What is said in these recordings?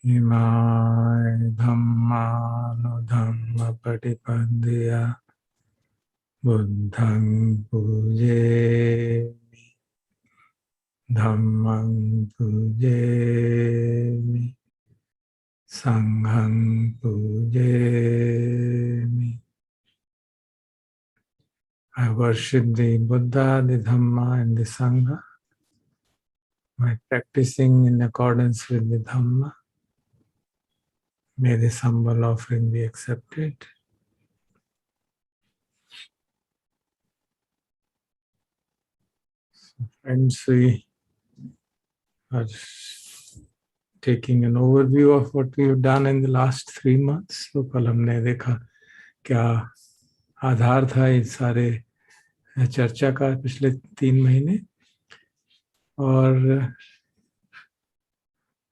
EMI धम्मानुधम्मपटिपद्या बुद्धं पूजेमि धम्मं पूजेमि संघं पूजेमि. I worship the Buddha, the Dhamma and the Sangha by practicing in accordance with the Dhamma. May this humble offering be accepted. So friends, we are taking an overview of what we have done in the last 3 months. तो कल हमने देखा क्या आधार था इस सारे चर्चा का पिछले 3 महीने, और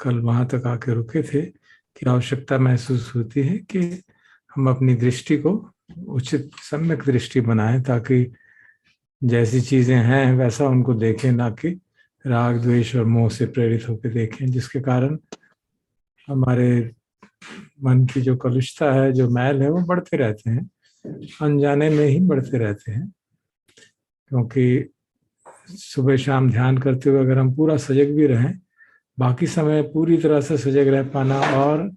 कल वहाँ तक आके रुके थे कि आवश्यकता महसूस होती है कि हम अपनी दृष्टि को उचित सम्यक दृष्टि बनाएं, ताकि जैसी चीज़ें हैं वैसा उनको देखें, ना कि राग द्वेष और मोह से प्रेरित होकर देखें, जिसके कारण हमारे मन की जो कलुषता है, जो मैल है, वो बढ़ते रहते हैं, अनजाने में ही बढ़ते रहते हैं. क्योंकि सुबह शाम ध्यान करते हुए अगर हम पूरा सजग भी रहें, बाकी समय पूरी तरह से सजग रह पाना और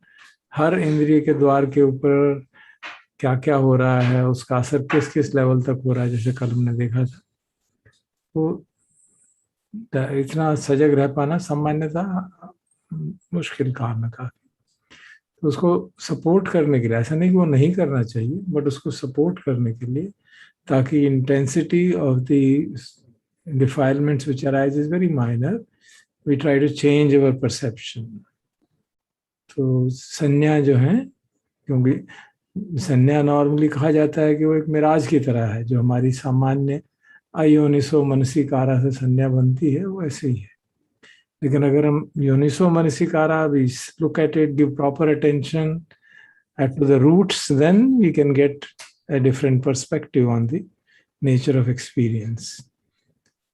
हर इंद्रिय के द्वार के ऊपर क्या क्या हो रहा है, उसका असर किस किस लेवल तक हो रहा है, जैसे कल हमने देखा था, तो इतना सजग रह पाना सामान्यतः मुश्किल काम है काफी. तो उसको सपोर्ट करने के लिए, ऐसा नहीं कि वो नहीं करना चाहिए, बट उसको सपोर्ट करने के लिए, ताकि intensity of the defilements which arise is very minor, we try to change our perception. तो संज्ञा जो है, क्योंकि संज्ञा नॉर्मली कहा जाता है कि वो एक मिराज की तरह है, जो हमारी सामान्य अयोनिसो मनसिकारा से संज्ञा बनती है, वो ऐसे ही है. लेकिन अगर हम योनिसो मनसिकारा, we look at it, give proper attention to the roots, then we can get a different perspective on the nature of experience.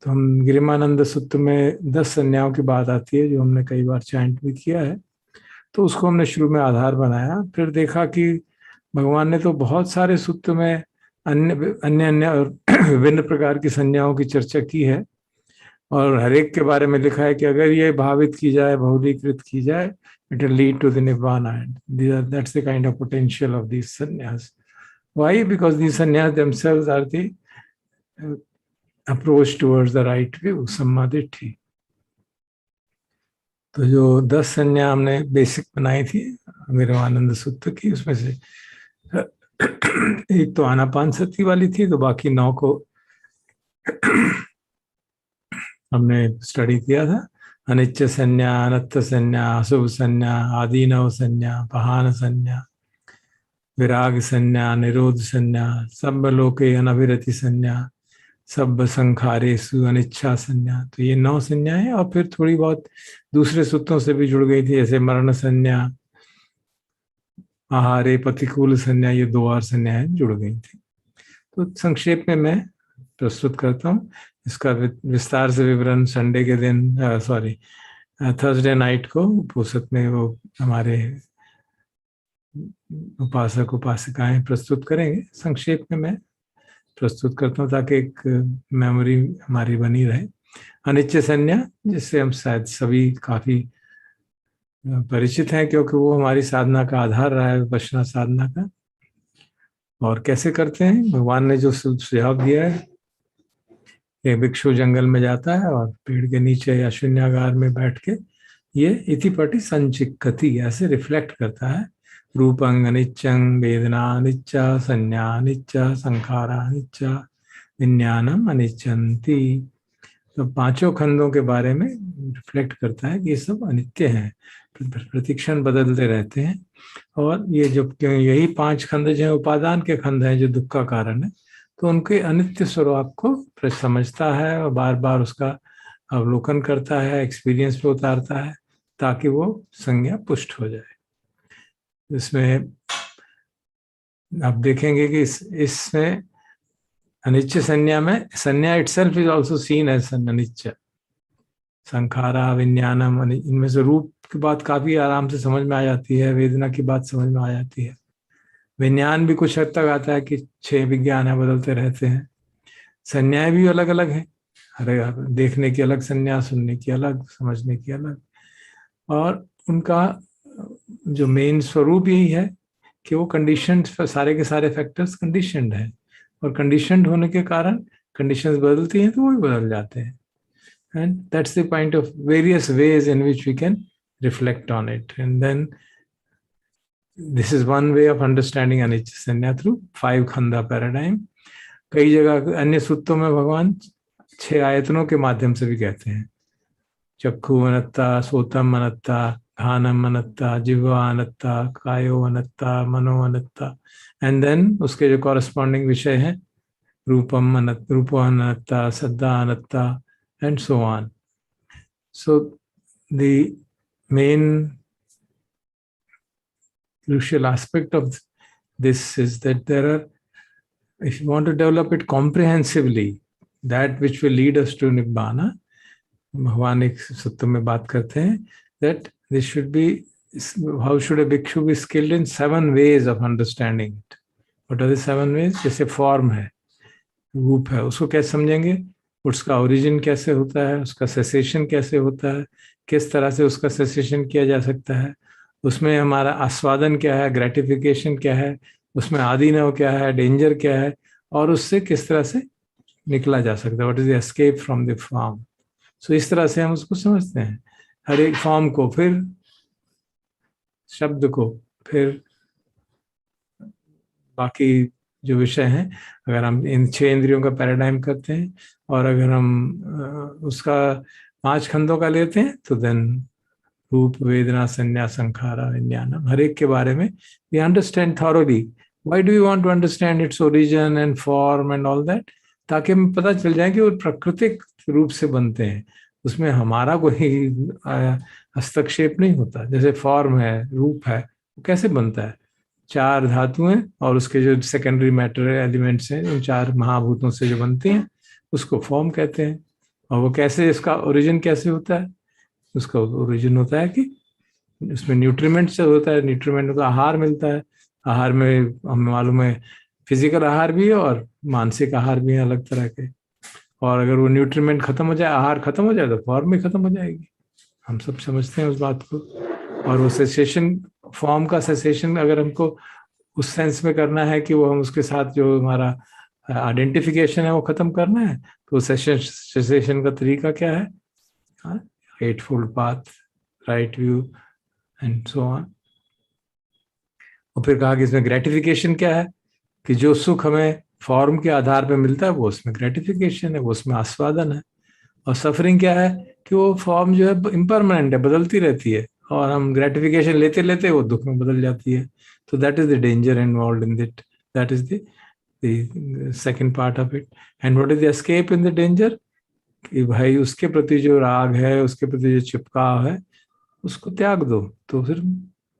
तो हम गिरिमानंद सूत्र में 10 संज्ञाओं की बात आती है, जो हमने कई बार चैंट भी किया है. तो उसको हमने शुरू में आधार बनाया, फिर देखा कि भगवान ने तो बहुत सारे सूत्र में अन्य अन्य और विभिन्न प्रकार की संज्ञाओं की चर्चा की है, और हर एक के बारे में लिखा है कि अगर ये भावित की जाए, बहुलीकृत की जाए, it will lead to the nibbana. That's the kind of potential of these sannyas. Why? Because these sannyas themselves are the approach towards the right view, sammaditthi. तो जो 10 संज्ञा हमने बेसिक बनाई थी गिरिमानंद सूत्र की, उसमें से एक तो आनापान सती वाली थी, तो बाकी 9 को हमने स्टडी किया था. अनिच्च संज्ञा, अनत्त संज्ञा, अशुभ संज्ञा, आदीनव संज्ञा, पहान संज्ञा, विराग संज्ञा, निरोध संज्ञा, सब लोके अनभिरति संज्ञा, सब संखारेषु अनिच्छा संज्ञा. तो ये 9 संज्ञाएं, और फिर थोड़ी बहुत दूसरे सूत्रों से भी जुड़ गई थी, जैसे मरण संज्ञा, आहारे प्रतिकूल संज्ञा, ये 2 और संज्ञाएं जुड़ गई थी. तो संक्षेप में मैं प्रस्तुत करता हूँ. इसका विस्तार से विवरण संडे के दिन, थर्सडे नाइट को उपनिषद में वो हमारे उपासक उपासिकाएं प्रस्तुत करेंगे. संक्षेप में मैं प्रस्तुत करता हूँ ताकि एक मेमोरी हमारी बनी रहे. अनिच्च संज्ञा, जिससे हम शायद सभी काफी परिचित हैं, क्योंकि वो हमारी साधना का आधार रहा है, विपश्यना साधना का. और कैसे करते हैं? भगवान ने जो सुझाव दिया है, एक भिक्षु जंगल में जाता है और पेड़ के नीचे या शून्यागार में बैठ के ये इतिपटि संचिक्कति ऐसे रिफ्लेक्ट करता है. रूपं अनिच्चं, वेदना अनिच्चा, संज्ञा अनिच्चा, संखारा अनिच्चा, विज्ञानम अनिच्चन्ति. तो 5 खंडों के बारे में रिफ्लेक्ट करता है कि ये सब अनित्य हैं, प्रतिक्षण बदलते रहते हैं. और ये जो यही 5 खंड जो उपादान के खंड हैं, जो दुख का कारण है, तो उनके अनित्य स्वरूप को समझता है और बार बार उसका अवलोकन करता है, एक्सपीरियंस पे उतारता है, ताकि वो संज्ञा पुष्ट हो जाए. इसमें आप देखेंगे कि इसमें अनिच्च संज्ञा में sanjna itself is also seen as anicca. Sankhara, vijnanam, इनमें से रूप की बात काफी आराम से समझ में आ जाती है, वेदना की बात समझ में आ जाती है। विज्ञान भी कुछ हद तक आता है कि 6 विज्ञान है, बदलते रहते हैं। संज्ञाएं भी अलग अलग हैं, अरे देखने की अलग संज्ञा, सुनने की अलग, समझने की अलग। और उनका जो मेन स्वरूप यही है कि वो कंडीशन, सारे के सारे फैक्टर्स कंडीशनड है, और कंडीशनड होने के कारण कंडीशंस बदलती हैं तो वो भी बदल जाते हैं। And that's the point of various ways in which we can reflect on it. And then this is one way of understanding anicca sanjna through 5 Khanda paradigm. कई जगह अन्य सूत्रों में भगवान 6 आयतनों के माध्यम से भी कहते हैं, चक्षु अनत्ता, सोतम अनत्ता, घानम अनत्ता, जिह्वा अनत्ता, कायो अनत्ता, मनो अनत्ता। एंड देन उसके जो कॉरेस्पॉन्डिंग विषय हैं, रूपम अनत्ता, रूपो अनत्ता, सद्दा anatta, and so on. So the main crucial aspect of this is that there are, if you want to develop it comprehensively, that which will lead us to nibbana, भगवान एक सूत्र में बात करते हैं that this should be, how should a bhikshu be skilled in 7 ways of understanding it. What are the 7 ways? जैसे form है, रूप है, उसको कैसे समझेंगे, उसका ओरिजिन कैसे होता है, उसका सेसेशन कैसे होता है, किस तरह से उसका सेसेशन किया जा सकता है, उसमें हमारा आस्वादन क्या है, ग्रेटिफिकेशन क्या है, उसमें आदिनव क्या है, डेंजर क्या है, और उससे किस तरह से निकला जा सकता है, what is the escape from the form. So इस तरह से हम उसको समझते हैं, हर एक फॉर्म को, फिर शब्द को, फिर बाकी जो विषय हैं। अगर हम इन 6 इंद्रियों का पैराडाइम करते हैं, और अगर हम उसका 5 खंडों का लेते हैं, तो देन रूप, वेदना, संज्ञा, संखारा, विज्ञानम, हर एक के बारे में we understand thoroughly. Why do you want to understand its origin and form and all that, ताकि हमें पता चल जाए कि वो प्राकृतिक रूप से बनते हैं, उसमें हमारा कोई हस्तक्षेप नहीं होता। जैसे फॉर्म है, रूप है, वो कैसे बनता है, 4 धातुएं और उसके जो सेकेंडरी मैटर एलिमेंट्स हैं, उन 4 महाभूतों से जो बनती हैं, उसको फॉर्म कहते हैं। और वो कैसे, इसका ओरिजिन कैसे होता है, उसका ओरिजिन होता है कि उसमें न्यूट्रीमेंट से होता है, न्यूट्रीमेंट का आहार मिलता है। आहार में हमें मालूम है फिजिकल आहार भी है और मानसिक आहार भी है, अलग तरह के। और अगर वो न्यूट्रीमेंट खत्म हो जाए, आहार खत्म हो जाए, तो फॉर्म भी खत्म हो जाएगी। हम सब समझते हैं उस बात को। और वो सेसेशन, फॉर्म का सेसेशन अगर हमको उस सेंस में करना है कि वो हम उसके साथ जो हमारा आइडेंटिफिकेशन है वो खत्म करना है, तो सेसेशन का तरीका क्या है, 8-fold path, right view and so on। और फिर कहा कि इसमें ग्रेटिफिकेशन क्या है, कि जो सुख हमें फॉर्म के आधार पर मिलता है वो उसमें ग्रेटिफिकेशन है, वो उसमें आस्वादन है। और सफरिंग क्या है, कि वो फॉर्म जो है इम्परमानेंट है, बदलती रहती है, और हम ग्रेटिफिकेशन लेते लेते वो दुख में बदल जाती है। तो that is the danger involved in it, that is the second part of it. And what is the escape in the danger, कि भाई उसके प्रति जो राग है, उसके प्रति जो चिपकाव है, उसको त्याग दो, तो फिर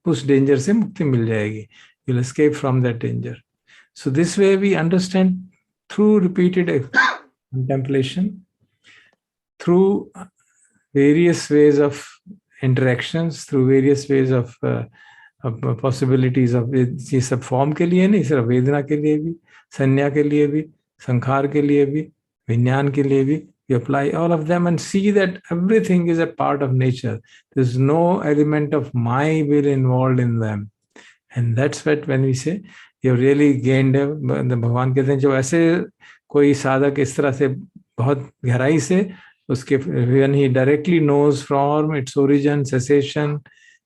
उस डेंजर से मुक्ति मिल जाएगी। You will escape from that danger. So this way we understand through repeated contemplation, through various ways of interactions, through various ways of possibilities of, ये सब फॉर्म के लिए नहीं, सिर्फ वेदना के लिए भी, संज्ञा के लिए भी, संखार के लिए भी, विज्ञान के लिए भी, we apply all of them and see that everything is a part of nature. There's no element of my will involved in them. And that's what when we say you really gained, भगवान कहते हैं, जो ऐसे कोई साधक इस तरह से बहुत गहराई से उसके, when he directly knows from its origin, cessation,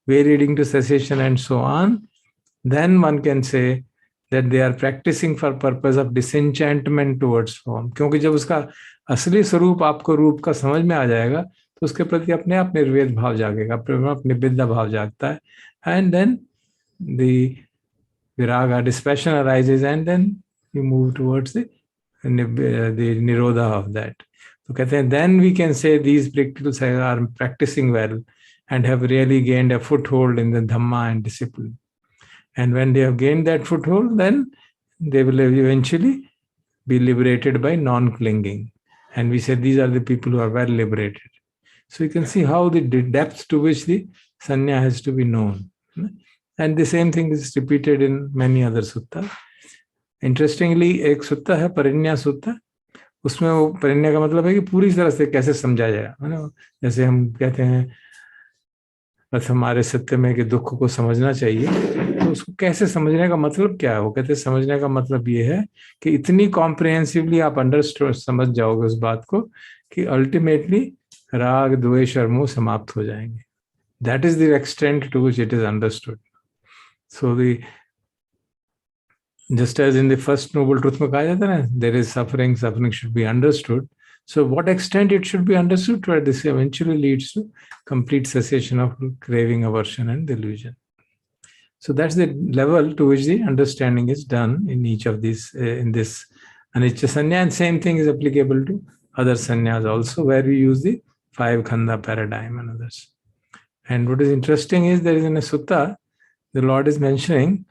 way leading to cessation and so on, then one can say that they are practicing for purpose of disenchantment towards form। क्योंकि जब उसका असली स्वरूप आपको रूप का समझ में आ जाएगा, तो उसके प्रति अपने आप निर्वेद भाव जागेगा, निब्बिदा भाव जागता है। and then the viraga, dispassion arises, and then you move towards the nirodha of that। तो कहते हैं then we can say these practicals are practicing well and have really gained a foothold in the Dhamma and discipline। And when they have gained that foothold, then they will eventually be liberated by non-clinging। And we say these are the people who are well liberated। So you can see how the depth to which the sanya has to be known. And the same thing is repeated in many other sutta. Interestingly, एक sutta है परिन्या sutta. उसमें वो परिन्या का मतलब है कि पूरी तरह से कैसे समझा जाए, है ना. जैसे हम कहते हैं बस हमारे सत्य में कि दुख को समझना चाहिए, तो उसको कैसे समझने का मतलब क्या है. वो कहते हैं समझने का मतलब ये है कि इतनी कॉम्प्रिहेंसिवली आप अंडरस्टैंड समझ जाओगे उस बात को कि अल्टीमेटली राग द्वेष और मोह समाप्त हो जाएंगे. That is the extent to which it is understood. So the just as in the first noble truth में कहा जाता है ना, there is suffering, suffering should be understood. So what extent it should be understood, where this eventually leads to complete cessation of craving, aversion and delusion. So that's the level to which the understanding is done in each of these, in this anicca sanya. And same thing is applicable to other sanyas also, where we use the 5 khanda paradigm and others. And what is interesting is there is in a sutta, the Lord is mentioning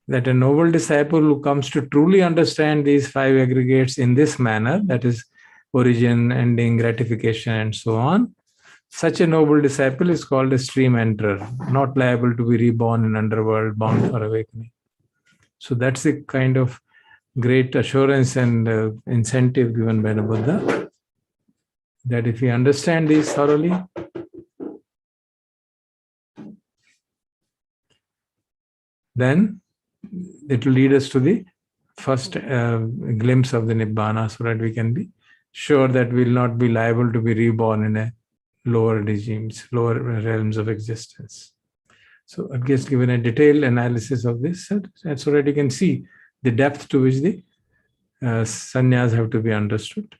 that a noble disciple who comes to truly understand these 5 aggregates in this manner, that is origin, ending, gratification, and so on, such a noble disciple is called a stream enterer, not liable to be reborn in underworld, bound for awakening. So that's the kind of great assurance and incentive given by the Buddha, that if we understand these thoroughly, then it will lead us to the first glimpse of the Nibbana, so that we can be sure that we will not be liable to be reborn in a lower regimes, lower realms of existence. So I've just given a detailed analysis of this, so that you can see the depth to which the sannyas have to be understood.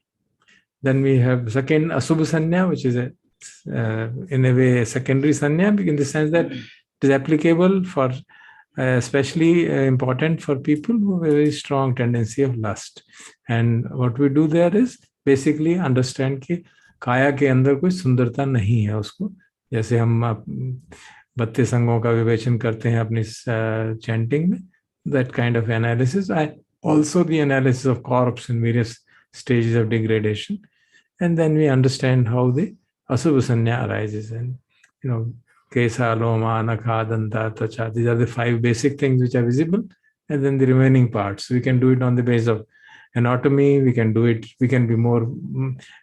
Then we have second Asubha Sanya, which is in a way a secondary sanya, in the sense that it is applicable for especially important for people who have a very strong tendency of lust. And what we do there is basically understand कि काया के अंदर कोई सुंदरता नहीं है उसको, जैसे हम 32 अंगों का विवेचन करते हैं अपनी चैंटिंग में, that kind of analysis. Also the analysis of corpse in various stages of degradation, and then we understand how the Asubha Sanya arises. And Kesa, Loma, Nakha, Danta, Tvacha. These are the 5 basic things which are visible, and then the remaining parts. We can do it on the basis of anatomy. We can do it. We can be more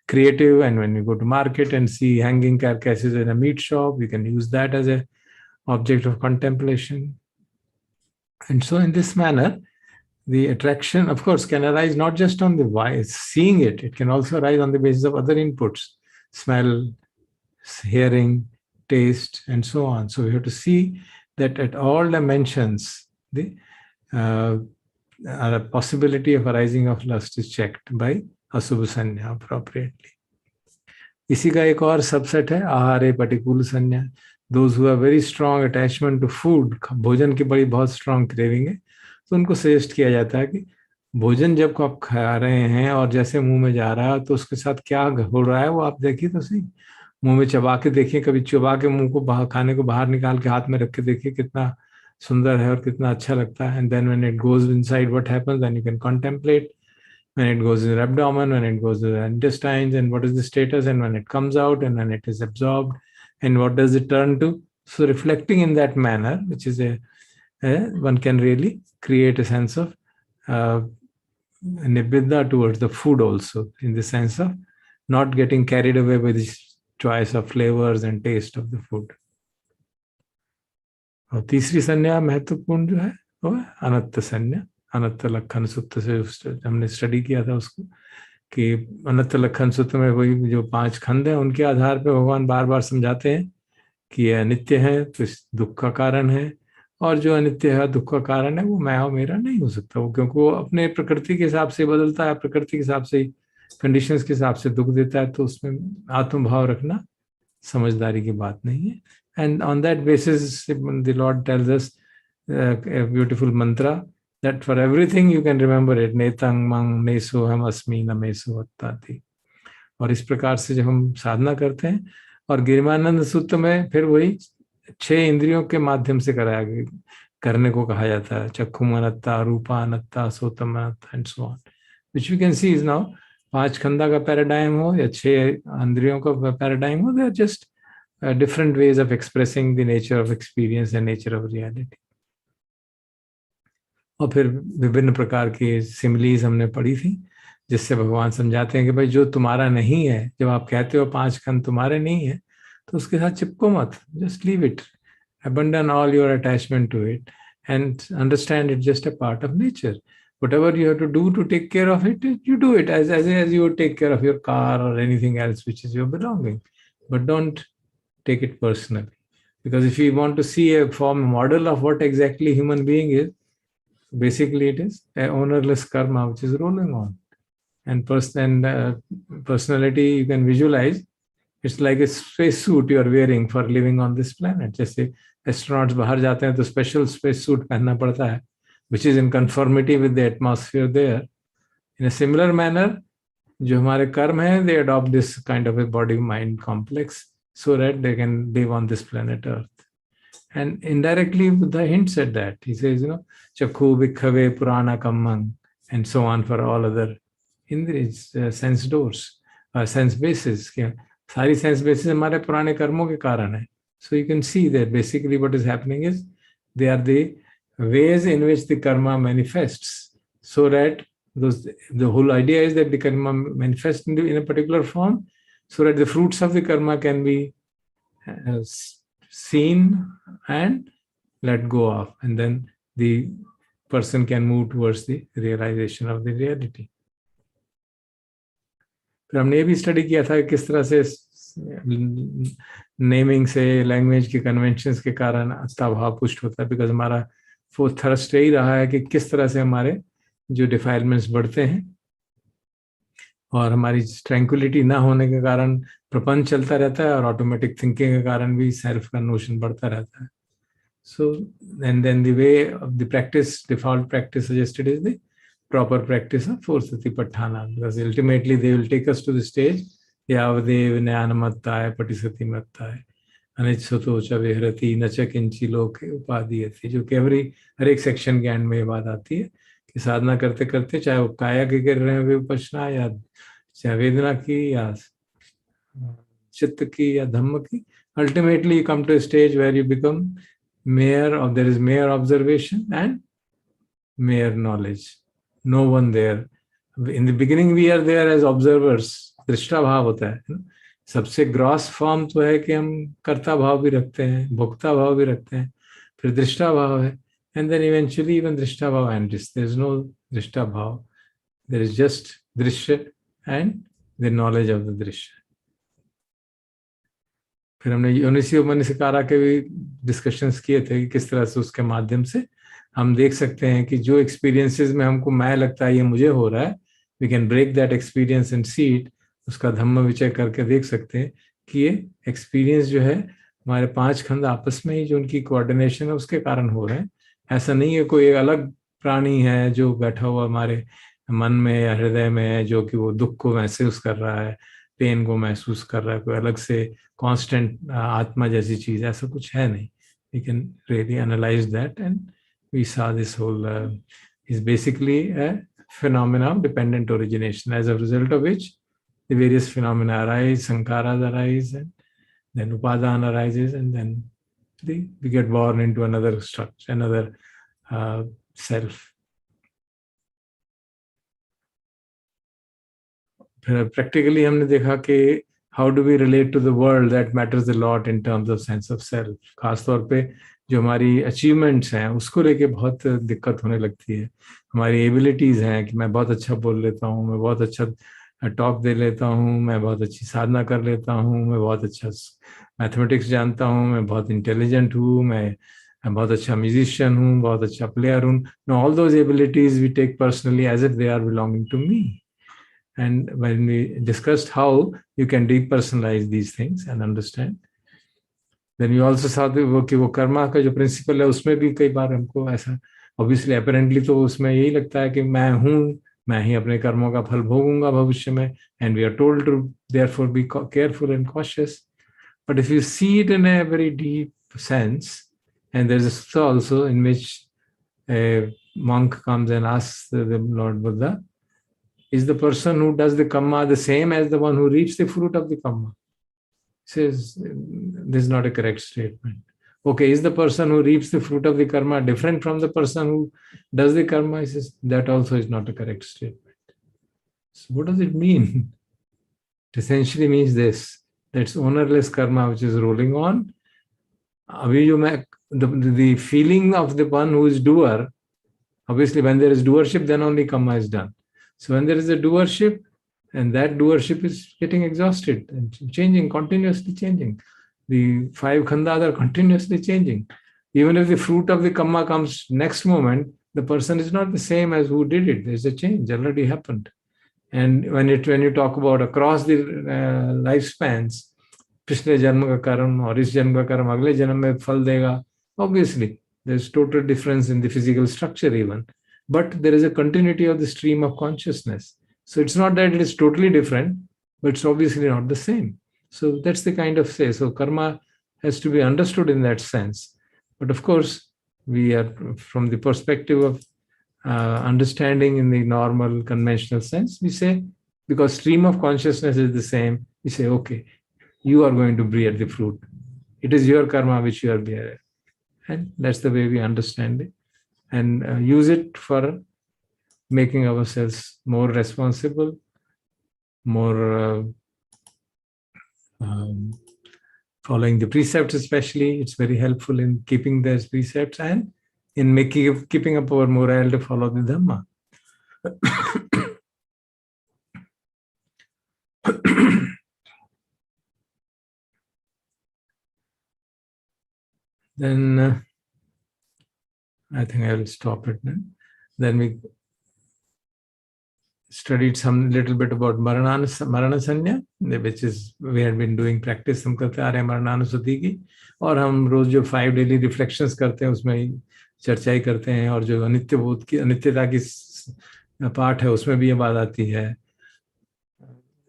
creative. And when we go to market and see hanging carcasses in a meat shop, we can use that as an object of contemplation. And so, in this manner, the attraction, of course, can arise not just on the seeing it. It can also arise on the basis of other inputs: smell, hearing, taste, and so on. So we have to see that at all dimensions, the possibility of arising of lust is checked by Asubha Sanya appropriately. इसी का एक और subset है आहारे प्रतिकूल संज्ञा. Those who have very strong attachment to food, भोजन की बड़ी बहुत strong craving है, तो उनको सजेस्ट किया जाता है कि भोजन जब आप खा रहे हैं और जैसे मुंह में जा रहा है तो उसके साथ क्या हो रहा है वो आप देखिए तो सही. मुंह में चबा के देखिए, कभी चबा के मुंह को बाहर खाने को बाहर निकाल के हाथ में रख के देखिए कितना सुंदर है और कितना अच्छा लगता है. And then when it goes inside what happens, then you can contemplate when it goes in the abdomen, when it goes to the intestines, and what is the status, and when it comes out, and when it is absorbed, and what does it turn to. So reflecting in that manner, which is one can really create a sense of NIBBIDA towards the food also, in the sense of not getting carried away with the choice of flavors and taste of the food. और तीसरी संज्ञा महत्वपूर्ण जो है वो है अनत्त संज्ञा. अनत्त लक्षण सूत्र से हमने स्टडी किया था उसको, कि अनत्त लक्षण सूत्र में वही जो 5 खंड हैं उनके आधार पर भगवान बार बार समझाते हैं कि यह अनित्य है तो इस दुख का कारण है, और जो अनित्य है दुख का कारण है वो मैं और मेरा नहीं हो सकता, वो क्योंकि वो अपने प्रकृति के हिसाब से बदलता है, प्रकृति के हिसाब से कंडीशंस के हिसाब से दुख देता है, तो उसमें आत्मभाव रखना समझदारी की बात नहीं है. And on that basis the lord tells us a beautiful mantra that for everything you can remember it, netang mang neso हम अस्मि न मेसो अत्ताति. और इस प्रकार से जब हम साधना करते हैं, और गिरिमानंद सूत्र में फिर वही 6 इंद्रियों के माध्यम से करने को कहा जाता है, chakkhum anatta, rupa anatta, sotam anatta and so on, which we can see is now 5 खंडा का पैराडाइम हो या 6 इंद्रियों का पैराडाइम हो, they are just different ways of expressing the nature of experience and nature of reality. और फिर विभिन्न प्रकार की सिमिलीज हमने पढ़ी थी, जिससे भगवान समझाते हैं कि भाई जो तुम्हारा नहीं है, जब आप कहते हो 5 खंड तुम्हारे नहीं है, तो उसके साथ चिपको मत, just leave it, abandon all your attachment to it and understand it's just a part of nature. Whatever you have to do to take care of it, you do it as you would take care of your car or anything else which is your belonging. But don't take it personally. Because if you want to see a model of what exactly human being is, basically it is a ownerless karma which is rolling on. And personality you can visualize, it's like a space suit you are wearing for living on this planet. जैसे astronauts बाहर जाते हैं तो special space suit पहनना पड़ता है, which is in conformity with the atmosphere there. In a similar manner, जो हमारे कर्म हैं, they adopt this kind of a body-mind complex so that they can live on this planet Earth. And indirectly, Buddha hints at that. He says, Chakhu Bhikkave Purana Kammang, and so on for all other indriyas, sense doors, sense bases. सारी sense bases हमारे पुराने कर्मों के कारण है. So you can see that basically what is happening is they are the ways in which the karma manifests. So that the whole idea is that the karma manifests in a particular form, so that the fruits of the karma can be seen and let go of, and then the person can move towards the realization of the reality. फिर हमने ये भी study किया था कि किस तरह से नेमिंग से, लैंग्वेज के कन्वेंशंस के कारण आस्थाभाव पुष्ट होता है, बिकॉज हमारा फोर्थ थर्स्ट यही रहा है कि किस तरह से हमारे जो डिफाइलमेंट्स बढ़ते हैं और हमारी ट्रैंक्विलिटी ना होने के कारण प्रपंच चलता रहता है और ऑटोमेटिक थिंकिंग के कारण भी सेल्फ का नोशन बढ़ता रहता है. So and then the way of the practice, default practice suggested is the proper practice of 4 Satipatthana, because ultimately they will take us to the stage Yavadev Jnanamattaya Patisatimattaya Anitsato cha vihrati nacha kinchi loke upadiyati, जो कि हर एक section के and में ये बात आती है कि साधना करते करते, चाहे वो काया की कर रहे हैं विपश्यना, या चाहे वेदना की, या चित्त की, या धम्म की, ultimately you come to a stage where you become there is mere observation and mere knowledge. No one there. In the beginning we are there as observers. दृष्टा भाव होता है. सबसे ग्रॉस फॉर्म तो है कि हम कर्ता भाव भी रखते हैं, भोक्ता भाव भी रखते हैं, फिर दृष्टा भाव है, and then eventually even दृष्टा भाव ends. There is no दृष्टा भाव. There is just दृश्य and the knowledge of the दृश्य. फिर हमने योनिसी मनसिकारा के भी डिस्कशंस किए थे कि किस तरह से उसके माध्यम से हम देख सकते हैं कि जो एक्सपीरियंसेस में हमको मैं लगता है ये मुझे हो रहा है, we can break that experience and see it. उसका धम्म विचय करके देख सकते हैं कि ये एक्सपीरियंस जो है हमारे 5 खंड आपस में ही जो उनकी कोऑर्डिनेशन है उसके कारण हो रहे हैं. ऐसा नहीं है कोई एक अलग प्राणी है जो बैठा हुआ हमारे मन में या हृदय में है, जो कि वो दुख को महसूस कर रहा है, पेन को महसूस कर रहा है, कोई अलग से कांस्टेंट आत्मा जैसी चीज, ऐसा कुछ है नहीं. We can really analyse that and we saw this whole is basically a phenomena of dependent origination, as a result of which the various phenomena arise, sankharas arise, and then upadana arises, and then we get born into another structure, another self. Practically हमने देखा कि how do we relate to the world, that matters a lot in terms of sense of self. खास तौर पे जो हमारी achievements हैं उसको लेके बहुत दिक्कत होने लगती है. हमारी एबिलिटीज हैं कि मैं बहुत अच्छा बोल लेता हूँ, मैं बहुत अच्छा टॉक दे लेता हूँ, मैं बहुत अच्छी साधना कर लेता हूँ, मैं बहुत अच्छा मैथमेटिक्स जानता हूँ, मैं बहुत इंटेलिजेंट हूँ, मैं बहुत अच्छा म्यूजिशियन हूँ, बहुत अच्छा प्लेयर हूँ. No, all those abilities we take personally as if they are belonging to me. And when we discussed how you can depersonalize these things and understand, then we also saw कि वो कर्मा का जो principal है उसमें भी कई बार हमको ऐसा ऑब्वियसली अपेरेंटली तो उसमें यही लगता है कि मैं हूँ, मैं ही अपने कर्मों का फल भोगूंगा भविष्य में, and we are told to therefore be careful and cautious. But if you see it in a very deep sense, and there is a sutta also in which a monk comes and asks the Lord Buddha, is the person who does the karma the same as the one who reaps the fruit of the karma? Says this is not a correct statement. Okay, is the person who reaps the fruit of the karma different from the person who does the karma? He says that also is not a correct statement. So what does it mean? It essentially means this, that's ownerless karma which is rolling on. The feeling of the one who is doer, obviously when there is doership, then only karma is done. So when there is a doership, and that doership is getting exhausted and changing, continuously changing. The five khandhas are continuously changing. Even if the fruit of the karma comes next moment, the person is not the same as who did it. There's a change already happened. And when you talk about across the lifespans, पिछले जन्म का कर्म और इस जन्म का कर्म अगले जन्म में फल देगा, obviously there's total difference in the physical structure even, but there is a continuity of the stream of consciousness. So it's not that it is totally different, but it's obviously not the same. So that's the kind of say. So karma has to be understood in that sense. But of course, we are from the perspective of understanding in the normal conventional sense, we say, because stream of consciousness is the same, we say, okay, you are going to bear the fruit. It is your karma which you are bearing. And that's the way we understand it. And use it for making ourselves more responsible, more following the precepts especially. It's very helpful in keeping those precepts and in keeping up our morale to follow the Dhamma. Then I think I will stop it then. Then we studied some little bit about Marana Sanya, which is we had been doing practice हम करते आ रहे हैं मरणानुस्मृति की, और हम रोज जो 5 daily reflections करते हैं उसमें चर्चा ही करते हैं, और जो अनित्य बोध की अनित्यता की पाठ है उसमें भी ये बात आती है,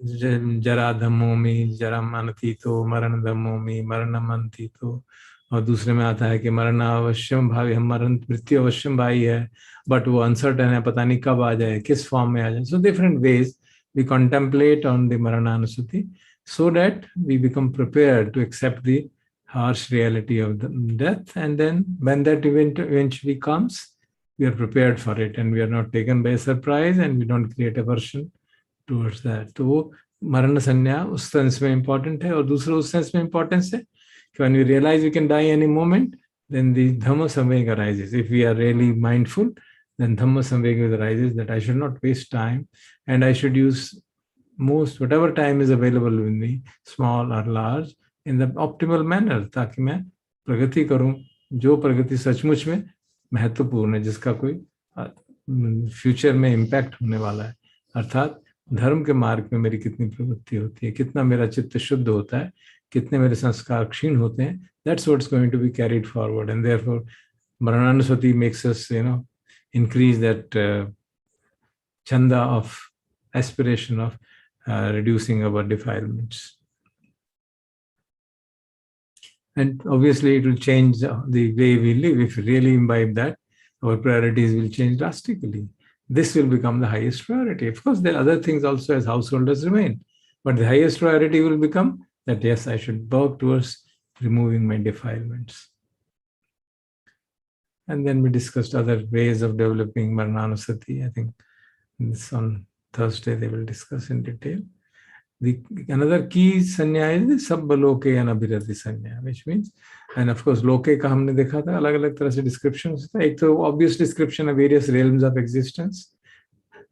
जरा धम्मोमि जरा अनतीतो मरण धम्मोमि मरणम अनतीतो, और दूसरे में आता है कि मरण अवश्यम भावी, हम मरण मृत्यु अवश्यम भाई है, बट वो अनसर्टन है, पता नहीं कब आ जाए, किस फॉर्म में आ जाए. So different ways we contemplate on the maranussati so that we become prepared to accept the harsh reality of the death, and then when that event eventually comes, we are prepared for it and we are not taken by surprise and we don't create aversion towards that. तो वो मरण संज्ञा उस sense में important है, और दूसरा उस सेंस में importance है कि when we realize we can die any moment, then the Dhamma samvega arises. If we are really mindful, then Dhamma samvega arises that I should not waste time and I should use whatever time is available with me, small or large, in the optimal manner, ताकि मैं प्रगति करूं, जो प्रगति सचमुच में महत्वपूर्ण है, जिसका कोई फ्यूचर में इम्पैक्ट होने वाला है. अर्थात धर्म के मार्ग में मेरी कितनी प्रवृत्ति होती है, कितना मेरा चित्त शुद्ध होता है, कितने मेरे संस्कार क्षीण होते हैं. That's what's going to be carried forward, and therefore Marananusmriti makes us, increase that chanda of aspiration of reducing our defilements. And obviously it will change the way we live. If we really imbibe that, our priorities will change drastically. This will become the highest priority. Of course, there are other things also as householders remain, but the highest priority will become that, yes, I should work towards removing my defilements. And then we discussed other ways of developing Marananusmriti. I think this on Thursday they will discuss in detail. Another key sanya is the Sabba Loke Anabhirati sanya, which means, and of course, Loke ka humne dekha tha, alag alag tarah se descriptions tha. Ek to obvious description of various realms of existence,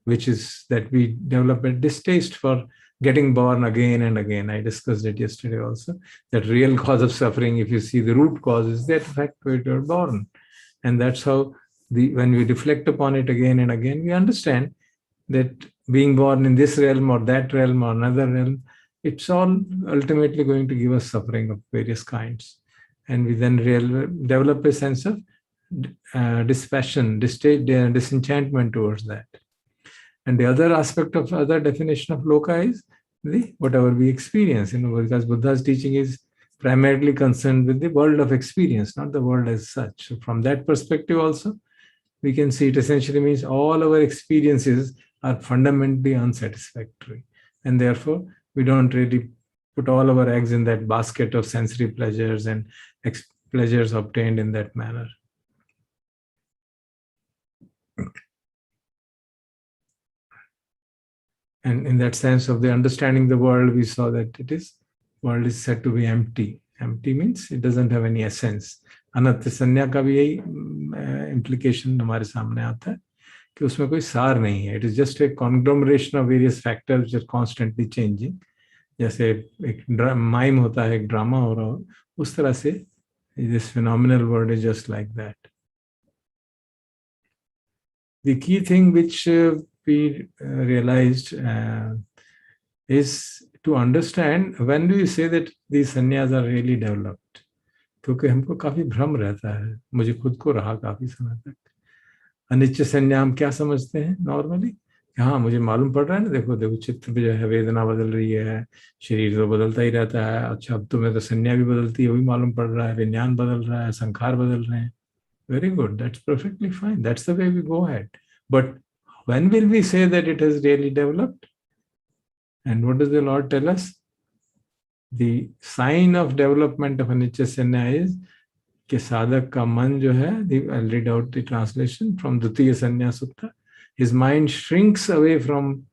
which is that we develop a distaste for getting born again and again. I discussed it yesterday also, that real cause of suffering, if you see the root cause, is that fact where you are born. And that's how when we reflect upon it again and again, we understand that being born in this realm or that realm or another realm, it's all ultimately going to give us suffering of various kinds. And we then develop a sense of dispassion, disenchantment towards that. And the other aspect of other definition of loka is whatever we experience, because Buddha's teaching is primarily concerned with the world of experience, not the world as such. So from that perspective also, we can see it essentially means all our experiences are fundamentally unsatisfactory. And therefore, we don't really put all our eggs in that basket of sensory pleasures and pleasures obtained in that manner. And in that sense of the understanding the world, we saw that world is said to be empty. Empty means it doesn't have any essence. अनंत संज्ञा का भी यही implication हमारे सामने आता है कि उसमें कोई सार नहीं है. It is just a conglomeration of various factors which are constantly changing. जैसे एक माइम होता है, एक ड्रामा हो रहा हो, उस तरह से this phenomenal world is just like that. The key thing which we realized is to understand when do you say that these sannyas are really developed. क्योंकि हमको काफी भ्रम रहता है, मुझे खुद को रहा काफी समय तक. अनिच्छ संज्ञा हम क्या समझते हैं नॉर्मली, हाँ मुझे मालूम पड़ रहा है ना, देखो देखो चित्त में जो है वेदना बदल रही है, शरीर तो बदलता ही रहता है. अच्छा अब तुम्हें तो संज्ञा भी बदलती है, वो भी मालूम पड़ रहा है, विज्ञान बदल रहा है, संखार बदल रहे हैं. Very good, that's perfectly fine, that's the way we go ahead. But when will we say that it has really developed? And what does the Lord tell us? The sign of development of anicca sanya is कि साधक का मन जो है, I'll read out the translation from Dutiya Sanya Sutta, his mind shrinks away from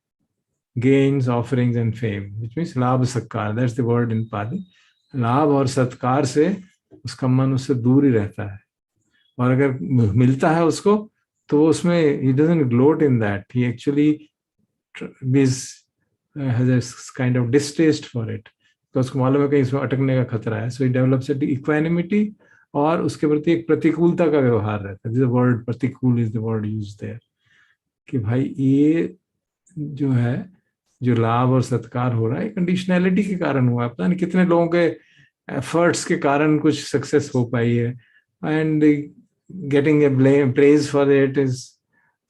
gains, offerings and fame, which means लाभ सत्कार, that's the word in Pali. लाभ और सत्कार से उसका मन उससे दूर ही रहता है, और अगर मिलता है उसको तो उसमें he doesn't gloat in that, he actually has a kind of distaste for it, तो उसको मालूम है कि इसमें अटकने का खतरा है. So he develops an equanimity, और उसके प्रति एक प्रतिकूलता का व्यवहार रहता है. The word प्रतिकूल is the word used there, कि भाई ये जो है, जो लाभ और सत्कार हो रहा है कंडीशनैलिटी के कारण हुआ है. पता नहीं कितने लोगों के एफर्ट्स के कारण कुछ सक्सेस हो पाई है, and getting a praise for it is,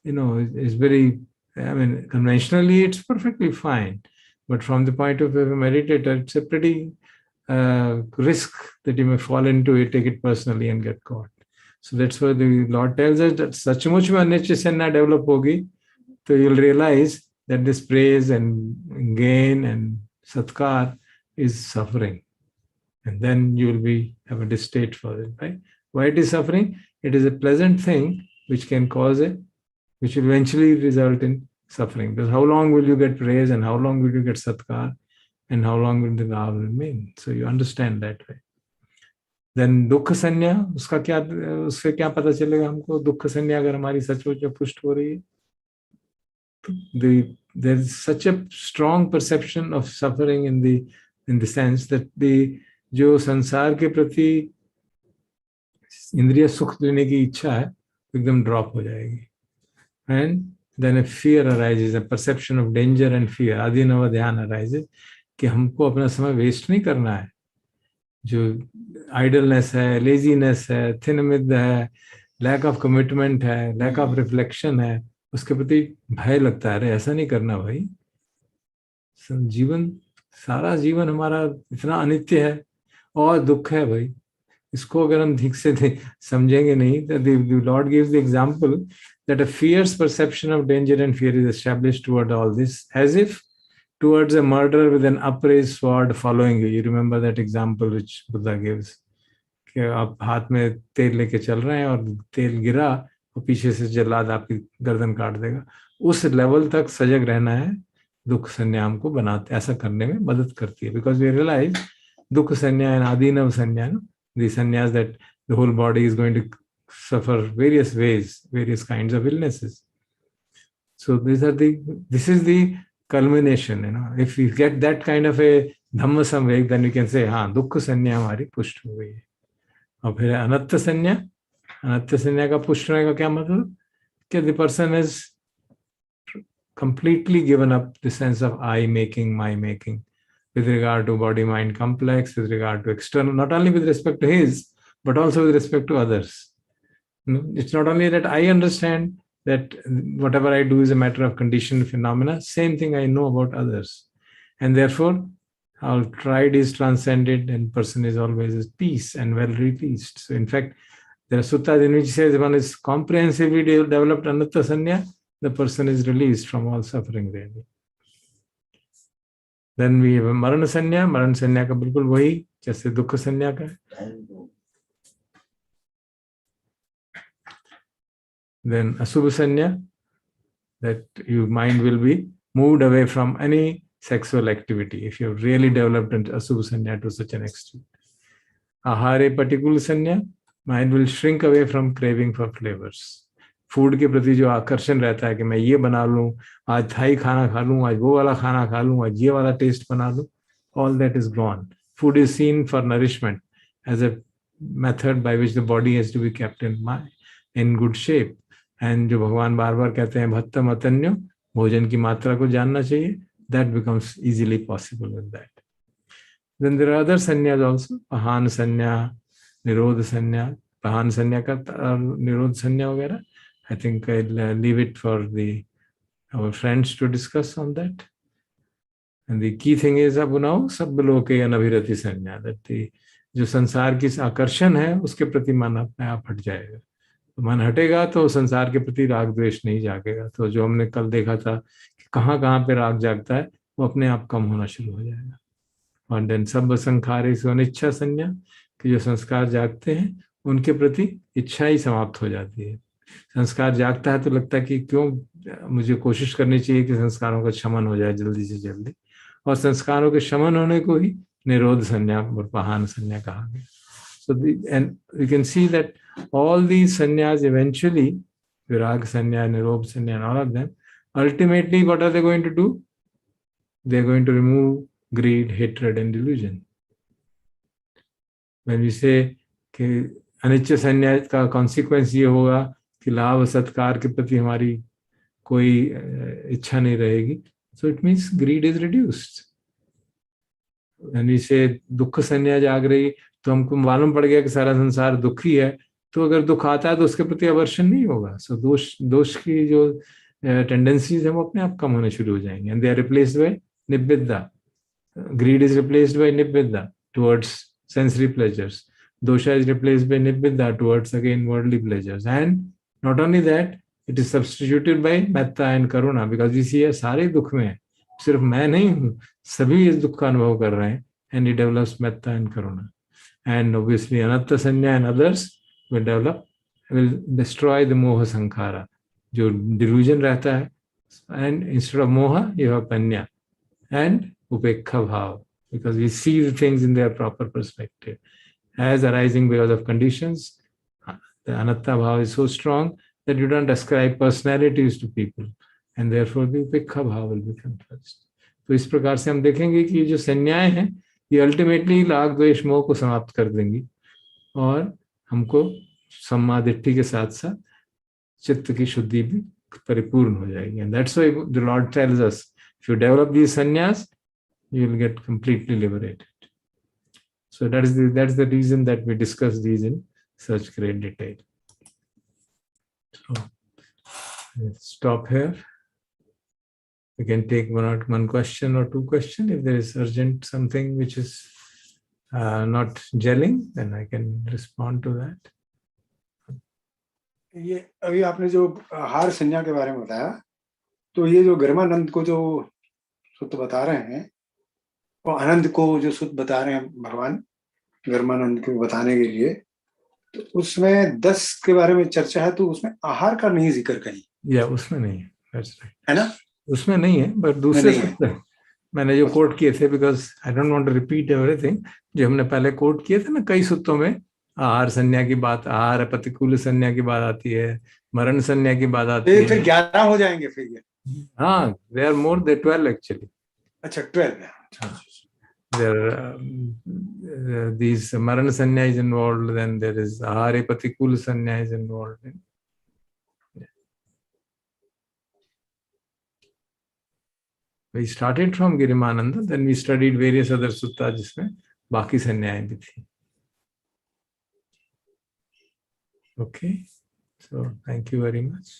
is very, I mean, conventionally it's perfectly fine, but from the point of view of a meditator, it's a pretty risk that you may fall into it, take it personally and get caught. So that's why the Lord tells us that सचमुच में अनिच्छ संज्ञा develop होगी तो you'll realize that this praise and gain and satkar is suffering, and then you'll have a distaste for it, right? Why it is suffering? It is a pleasant thing which which will eventually result in suffering. Because how long will you get praise, and how long will you get satkar, and how long will the love remain? So you understand that way. Then दुख संज्ञा, उससे क्या पता चलेगा हमको? दुख संज्ञा अगर हमारी सचमुच में पुष्ट हो रही है, there is such a strong perception of suffering in the sense that जो संसार के प्रति इंद्रिय सुख देने की इच्छा है एकदम ड्रॉप हो जाएगी. And then a fear arises, a perception of danger and fear, आदिनव ध्यान arises कि हमको अपना समय वेस्ट नहीं करना है. जो आइडलनेस है, लेजीनेस है, थिन मिद है, लैक ऑफ कमिटमेंट है, लैक ऑफ रिफ्लेक्शन है, उसके प्रति भय लगता है. अरे ऐसा नहीं करना भाई, सारा जीवन हमारा इतना अनित्य है और दुख है भाई. इसको अगर हम ठीक से समझेंगे नहीं, the Lord gives the example that a fierce perception of danger and fear is established toward all this, as if towards a murderer with an upraised sword following you. You remember that example which Buddha gives, कि आप हाथ में तेल लेके चल रहे हैं और तेल गिरा और पीछे से जल्लाद आपकी गर्दन काट देगा. उस लेवल तक सजग रहना है. दुख संज्ञा हमको बनाते, ऐसा करने में मदद करती है. बिकॉज वी रियलाइज दुख संज्ञा एंड आदिनव संज्ञा, the sannyas that the whole body is going to suffer various ways, various kinds of illnesses. So this is the culmination, If we get that kind of a Dhamma samveg, then we can say, हाँ, दुख संज्ञा हमारी पुष्ट हो गई है. और फिर अनत्त संज्ञा का पुष्ट होने का क्या मतलब? कि the person has completely given up the sense of I making, my making, with regard to body-mind complex, with regard to external, not only with respect to his, but also with respect to others. It's not only that I understand that whatever I do is a matter of conditioned phenomena, same thing I know about others. And therefore, our pride is transcended and person is always at peace and well released. So in fact, there are suttas in which says one is comprehensively developed anatta sanya, the person is released from all suffering really. Then we have मरण संन्या. मरण संन्या का बिल्कुल वही जैसे दुख संन्या का है. Then asubha sanya, that your mind will be moved away from any sexual activity if you have really developed an asubha sanya to such an extent. Ahare particular sanya, mind will shrink away from craving for flavors. Food के प्रति जो आकर्षण रहता है कि मैं ये बना लूं, आज थाई खाना खा लूं, आज वो वाला खाना खा लूं, आज ये वाला टेस्ट बना लूं, all that is gone. Food is seen for nourishment as a method by which the body has to be kept in good shape. And जो भगवान बार बार कहते हैं भत्तम अतन्यो, भोजन की मात्रा को जानना चाहिए, that becomes easily possible with that. Then there are other sanyas also, pahan sanya, nirodha sanya. Pahan sanya का nirodha sanya वगैरह, I think I'll leave it for our friends to discuss on that. And the key thing is अब now सब लोग के अनभिरति sanya, that जो संसार की आकर्षण है उसके प्रति मन अपने आप हट जाएगा. तो मन हटेगा तो संसार के प्रति राग द्वेष नहीं जागेगा. तो जो हमने कल देखा था कि कहाँ कहाँ पे राग जागता है वो अपने आप कम होना शुरू हो जाएगा. और देन सब संखारे से अनिच्छा संज्ञा, कि जो संस्कार जागते हैं उनके प्रति इच्छा ही समाप्त हो जाती है. संस्कार जागता है तो लगता है कि क्यों मुझे कोशिश करनी चाहिए कि संस्कारों का शमन हो जाए जल्दी से जल्दी, और संस्कारों के शमन होने को ही निरोध संज्ञा और पाहान संज्ञा कहा गया. So and you can see that all these sannyas eventually, virag sanya, nirodha sanya, and all of them, ultimately what are they going to do? They are going to remove greed, hatred, and delusion. When we say कि अनिच्छ संन्या का consequence ये होगा कि लाभ सत्कार के प्रति हमारी कोई इच्छा नहीं रहेगी, so it means greed is reduced. When we say दुख संन्या जाग रही, तो हमको मालूम पड़ गया कि सारा संसार दुखी है, तो अगर दुख आता है तो उसके प्रति अवर्षण नहीं होगा. सो दोष की जो टेंडेंसीज है वो अपने आप कम होने शुरू हो जाएंगे. And they are replaced by nibbida. Greed is replaced by nibbida towards sensory pleasures. Dosa is replaced by nibbida towards again worldly pleasures. And not only that, it is substituted by metta and karuna, because we see सारे दुख में सिर्फ मैं नहीं हूँ, सभी इस दुख का अनुभव कर रहे हैं. And it develops metta and karuna. And obviously anatta sanya and others will destroy the moha sankhara, जो delusion रहता है. And instead of moha you have panya and upekha bhav, because we see the things in their proper perspective as arising because of conditions. The anatta bhav is so strong that you don't ascribe personalities to people, and therefore the upekha bhav will become first. तो इस प्रकार से हम देखेंगे कि ये जो संन्याय हैं ये अल्टीमेटली राग द्वेष मोह को समाप्त कर देंगी और हमको सम्मादिष्टि के साथ साथ चित्त की शुद्धि भी परिपूर्ण हो जाएगी. And that's why the lord tells us, if you develop these sannyas you will get completely liberated. So that's the reason that we discuss these in such great detail. So stop here. We can take one question or two questions. If there is urgent something which is not gelling, then I can respond to that. ये अभी आपने जो हार संज्ञा के बारे में बताया, तो ये जो गर्मानंद को जो सुत बता रहे हैं, वो आनंद को जो सुत बता रहे हैं भगवान गर्मानंद को बताने के लिए, तो उसमें 10 के बारे में चर्चा है, तो उसमें आहार का नहीं जिक्र कहीं. या उसमें नहीं है. That's right. है ना? उसमें नहीं है, बट दूसरे मैंने जो कोट किए थे, because I don't want to repeat everything, जो हमने पहले कोट किए थे ना कई सूत्रों में, आहार संज्ञा की बात, आहार प्रतिकूल संज्ञा की बात आती है, मरण संज्ञा की बात आती है. फिर 11 हो जाएंगे फिर ये. हाँ, they are more than 12 actually. अच्छा 12 है. There these maran sanya is involved, then there is ahare patikul sanya is involved in. We started from Girimananda, then we studied various other suttas जिसमें बाकी संन्याएं भी थी. Okay, so thank you very much.